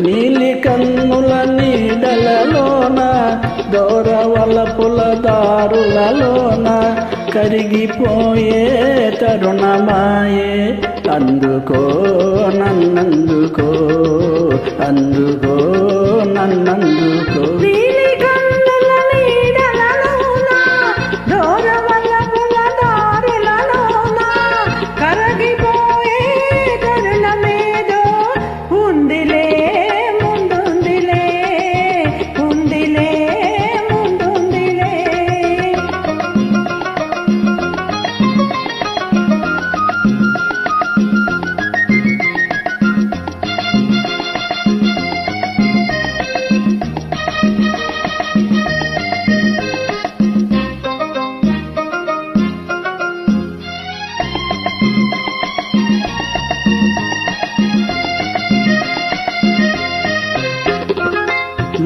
నీలి కన్నుల నీడలలోన దూరవలపుల దారులలోన కరిగిపోయే తరుణమాయే అందుకో నన్నందుకో అందుకో నన్నందుకో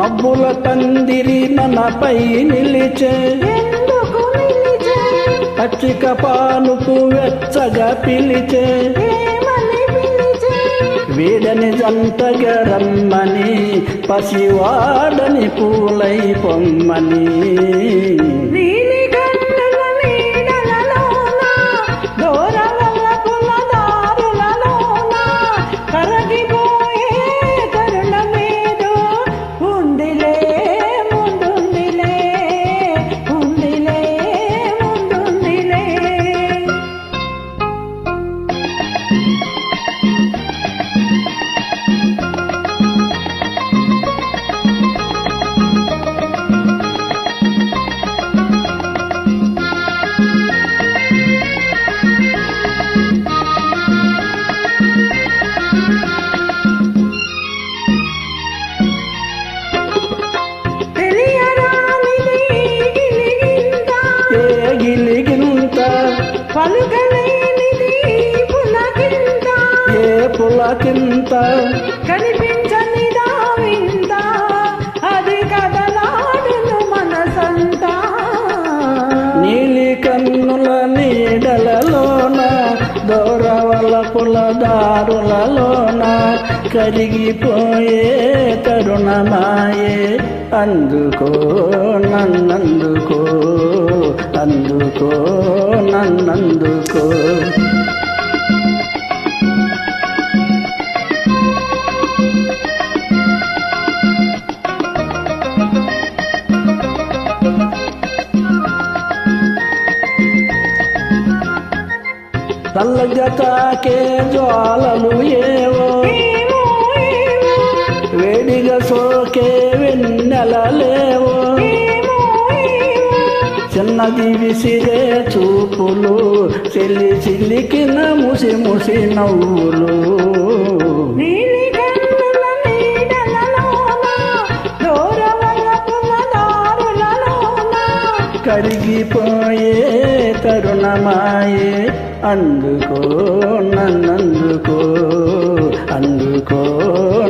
మబ్బుల పందిరి మనపై నిలిచే పచ్చిక పానుపు వెచ్చగా పిలిచే వీడని జంటగా రమ్మని పసివాడని పూలై పొమ్మని పలుకలేనిది పులకింత ఏ పులకింత కనిపించనిదా వింత అది కదలాడును మనసంతా నీలి కన్నుల నీడలలోన దూరవలపుల దారులలోన కరిగిపోయే తరుణమాయే అందుకో నన్నందుకో అందుకో నన్నందుకో చల్లగతాకే జ్వాలలు ఏవో వేడిగా సోకే వెన్నెలలేవో చిన్నది విసిరే చూపులు చెల్లి చిల్లికిన ముసి ముసి నవ్వులు కరిగిపోయే తరుణమాయే అందుకో నన్నందుకో అందుకో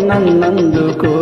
నన్నందుకో